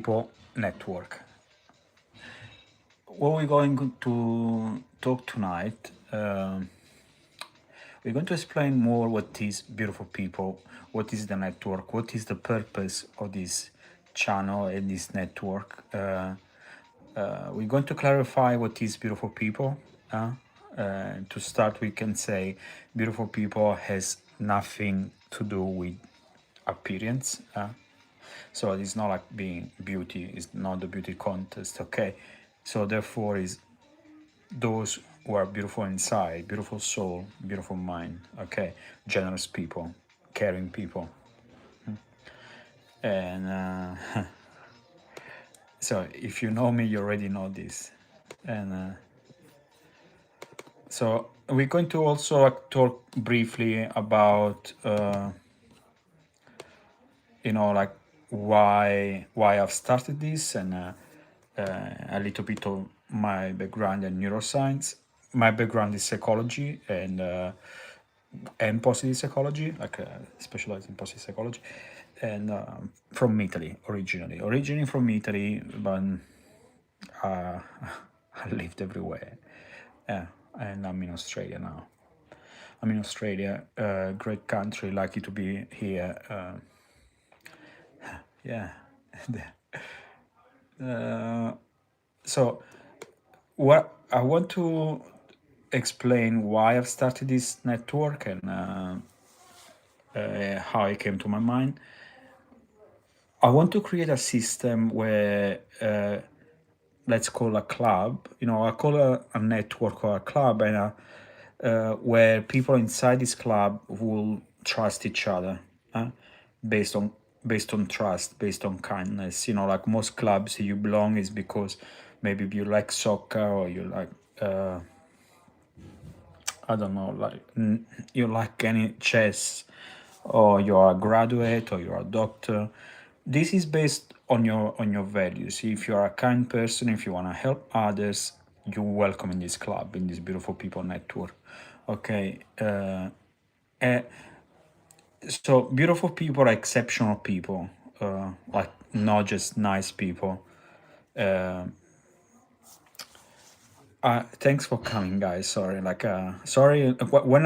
People Network. What we're going to talk tonight, we're going to explain more what is Beautiful People, what is the network, what is the purpose of this channel and this network. We're going to clarify what is Beautiful People. To start, we can say Beautiful People has nothing to do with appearance. So it's not like being beauty, it's not the beauty contest, okay? So therefore is those who are beautiful inside, beautiful soul, beautiful mind, okay? Generous people, caring people. And so if you know me, you already know this. And so we're going to also talk briefly about, like why I've started this and a little bit of my background in neuroscience. My background is psychology and positive psychology, like specialized in positive psychology, and from Italy originally. Originally from Italy, but I lived everywhere. Yeah, and I'm in Australia now. I'm in Australia, great country, lucky to be here. Yeah. So what I want to explain why I've started this network and how it came to my mind. I want to create a system where, let's call a club, I call a network or a club, and where people inside this club will trust each other, based on based on trust, based on kindness. Like most clubs you belong is because maybe you like soccer or you like I don't know, like you like any chess, or you're a graduate, or you're a doctor. This is based on your values. If you're a kind person, if you want to help others, you're welcome in this club, in this beautiful people network. Okay. Uh, so beautiful people are exceptional people, like not just nice people. Thanks for coming, guys. Sorry, sorry. When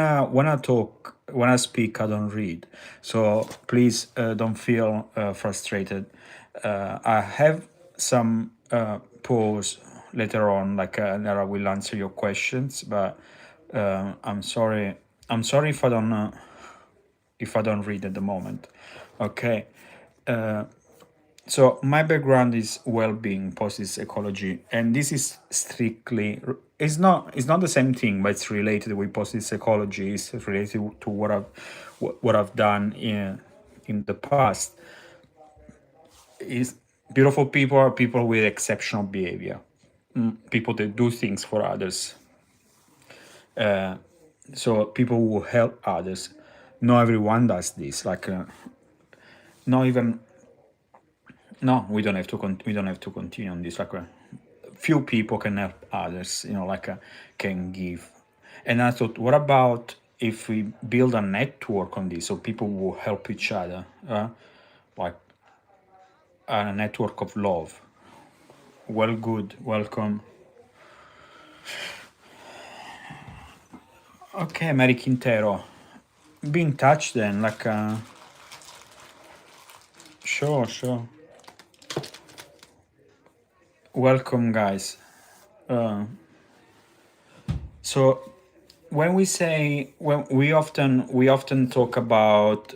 I speak, I don't read. So please don't feel frustrated. I have some pause later on, that I will answer your questions. But I'm sorry. I'm sorry if I don't read at the moment. Okay. So my background is well-being, positive psychology, and this is strictly it's not the same thing, but it's related with positive psychology. It's related to what I've done in the past. Is beautiful people are people with exceptional behavior, people that do things for others. So people who help others. Not everyone does this. Not even no, we don't have to we don't have to continue on this. Few people can help others, can give. And I thought, what about if we build a network on this, so people will help each other, like a network of love. Well, good, welcome. Okay, Mary Quintero, be in touch then. Sure. Welcome, guys. So when we often talk about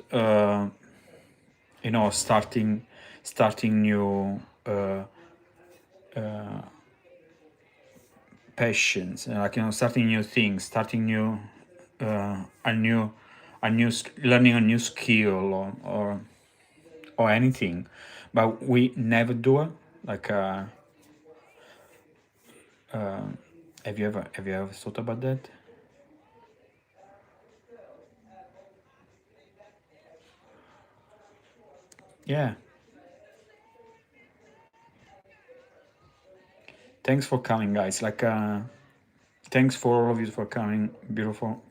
starting new passions, starting new things, starting new a new learning a new skill, or anything, but we never do it. like have you ever thought about that? Yeah. Thanks for coming, guys. Thanks for all of you for coming. Beautiful.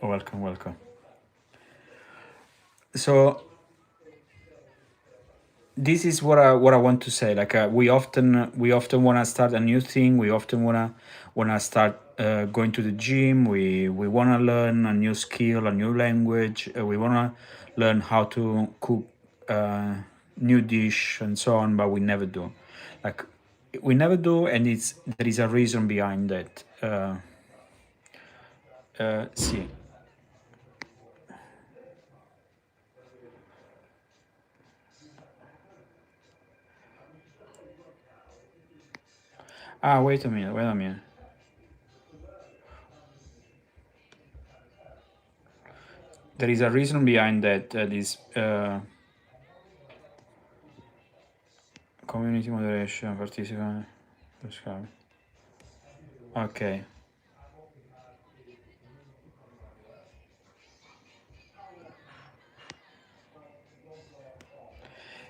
Welcome. So this is what I want to say. Like we often want to start a new thing. We often wanna start going to the gym. We wanna learn a new skill, a new language. We wanna learn how to cook new dish and so on, but we never do. Like we never do, and it's there is a reason behind that. See. Ah, wait a minute. Wait a minute. There is a reason behind that. This community moderation, participant. Okay,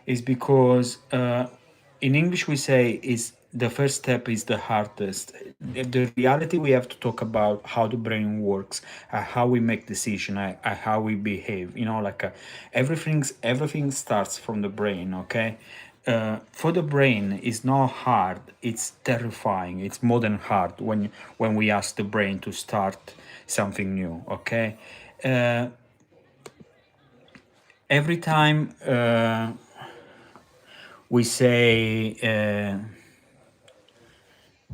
it's because in English we say is the first step is the hardest. The reality we have to talk about how the brain works, how we make decision, how we behave. Like everything starts from the brain. Okay, for the brain, it's not hard. It's terrifying. It's more than hard when we ask the brain to start something new. Okay, uh, every time. We say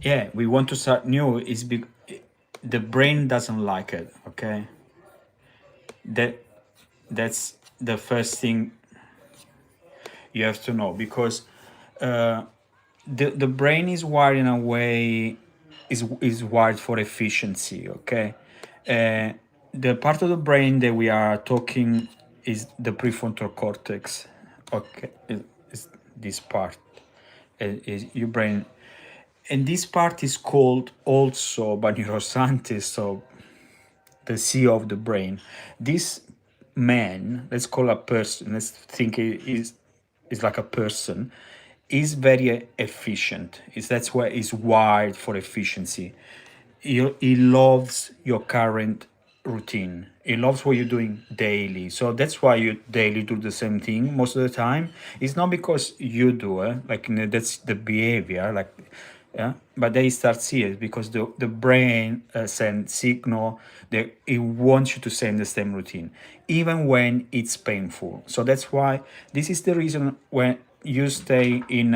yeah, we want to start new is the brain doesn't like it. Okay, that that's the first thing you have to know, because the brain is wired in a way, is wired for efficiency. Okay, uh, the part of the brain that we are talking is the prefrontal cortex. Okay, is this part is your brain. And this part is called also by neuroscientists, so the CEO of the brain. This man, let's call a person, let's think is like a person, is very efficient. That's why he's wired for efficiency. He loves your current routine. He loves what you're doing daily. So that's why you daily do the same thing most of the time. It's not because you do it, like that's the behavior, like yeah. But they start serious because the brain sends signal that it wants you to send the same routine, even when it's painful. So that's why this is the reason when you stay in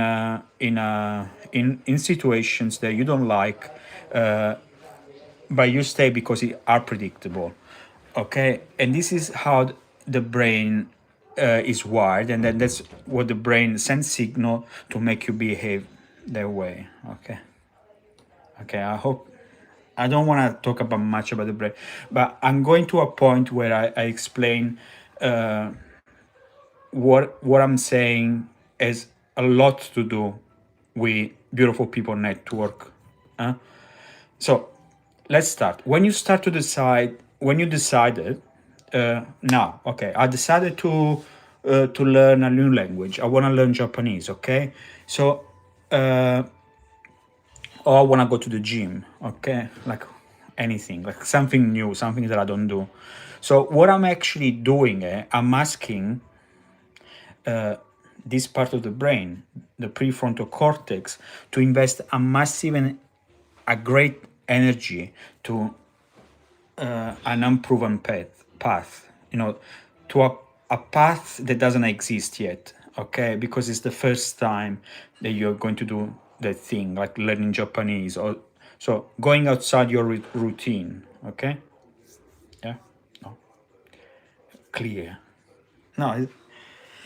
situations that you don't like, but you stay because it are predictable. Okay, and this is how the brain is wired, and then that's what the brain sends signal to make you behave that way. Okay. Okay, I don't want to talk about much about the brain, but I'm going to a point where I explain what I'm saying has a lot to do with Beautiful People Network. So let's start. When you decided, now, okay, I decided to learn a new language. I want to learn Japanese. Okay, so or I want to go to the gym. Okay, like anything, like something new, something that I don't do. So what I'm actually doing, I'm asking this part of the brain, the prefrontal cortex, to invest a massive and a great energy to an unproven path, to a path that doesn't exist yet. Okay, because it's the first time that you're going to do that thing, like learning Japanese, or so going outside your routine. Okay, yeah, no, clear. No,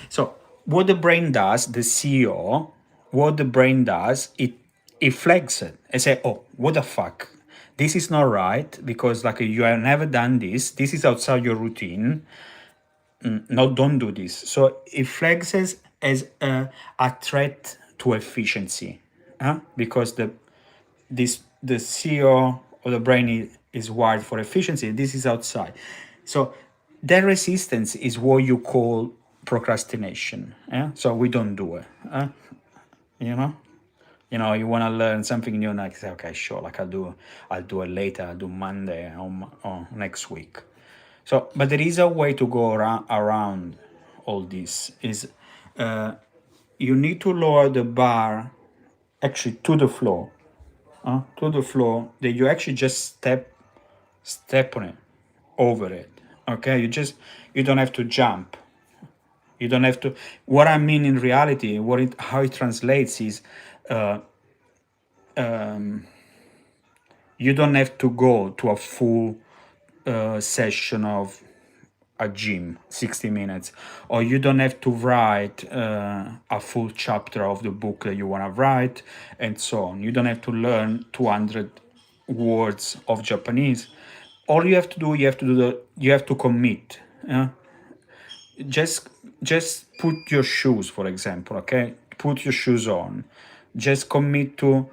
so what the brain does, the CEO, what the brain does, it flags it and say, "Oh, what the fuck? This is not right because like you have never done this. This is outside your routine. No, don't do this." So it flags as a threat to efficiency, because the CEO of the brain is wired for efficiency. This is outside. So that resistance is what you call procrastination. Yeah? So we don't do it. You know? You want to learn something new, like say, okay, sure, like I'll do it later, I'll do Monday or next week. So, but there is a way to go around all this. Is you need to lower the bar actually to the floor, to the floor. That you actually just step on it, over it. Okay, you don't have to jump. You don't have to. What I mean in reality, how it translates is, you don't have to go to a full session of a gym, 60 minutes, or you don't have to write a full chapter of the book that you want to write, and so on. You don't have to learn 200 words of Japanese. All you have to do, you have to commit. Just put your shoes, for example. Okay, put your shoes on. Just commit to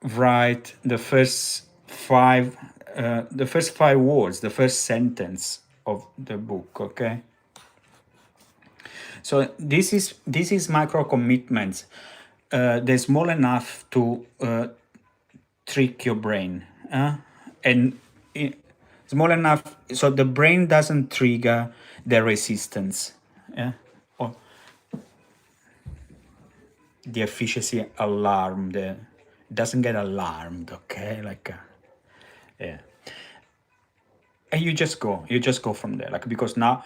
write the first five words, the first sentence of the book. Okay, so this is micro commitments. They're small enough to trick your brain, and small enough so the brain doesn't trigger the resistance, or the efficiency alarm. The doesn't get alarmed. Okay, like yeah. And you just go from there, like, because now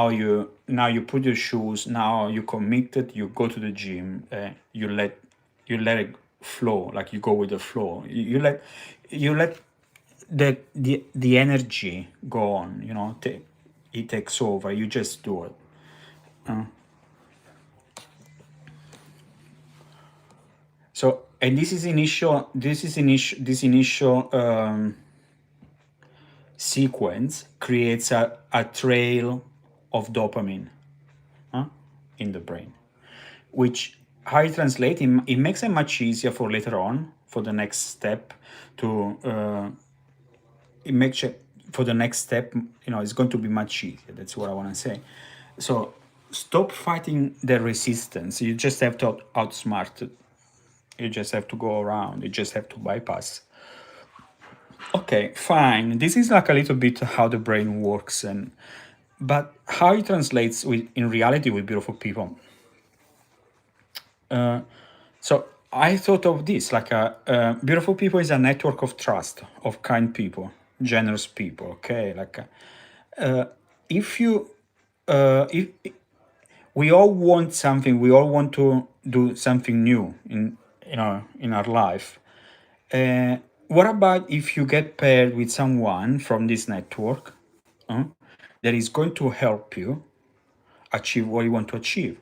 you put your shoes, now you committed, you go to the gym, you let it flow, like you go with the flow, you let the energy go on, it takes over, you just do it. So, and this initial sequence creates a trail of dopamine in the brain, which, how it translates, it makes it much easier for later on, for the next step to it makes it for the next step, it's going to be much easier. That's what I want to say. So stop fighting the resistance. You just have to outsmart it. You just have to go around. You just have to bypass. Okay, fine. This is like a little bit how the brain works, but how it translates in reality with beautiful people. So I thought of this like beautiful people is a network of trust, of kind people, generous people. Okay, like if you if we all want something, we all want to do something new in our life. What about if you get paired with someone from this network that is going to help you achieve what you want to achieve?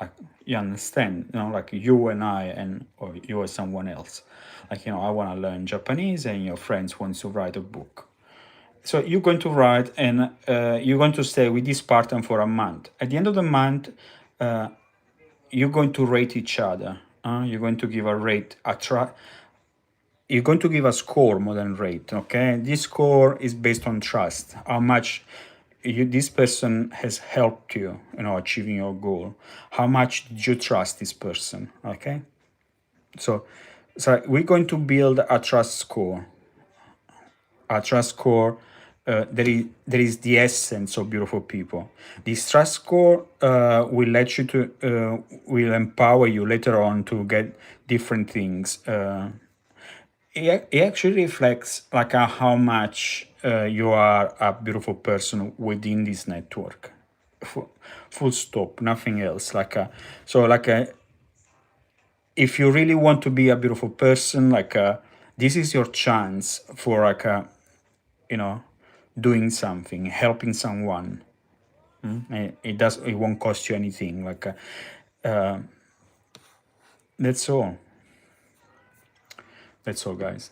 Like, you understand, like you and I, or you or someone else. Like, I want to learn Japanese, and your friends wants to write a book. So you're going to write, and you're going to stay with this partner for a month. At the end of the month, you're going to rate each other. You're going to give a rate, you're going to give a score more than rate. Okay, this score is based on trust. How much this person has helped you, achieving your goal. How much did you trust this person? Okay, so we're going to build a trust score. A trust score, that is the essence of beautiful people. This trust score will empower you later on to get different things. It actually reflects like how much you are a beautiful person within this network. Full stop, nothing else. If you really want to be a beautiful person, this is your chance for you know doing something, helping someone. It won't cost you anything. That's all. That's all, guys.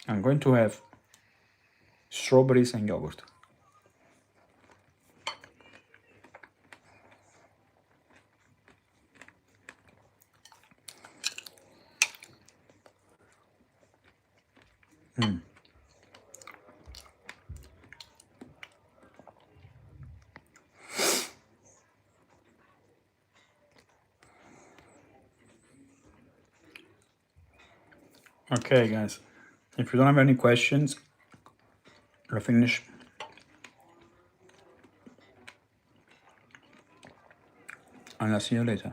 I'm going to have strawberries and yogurt. Okay, guys. If you don't have any questions, we'll finish. And I'll see you later.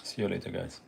See you later, guys.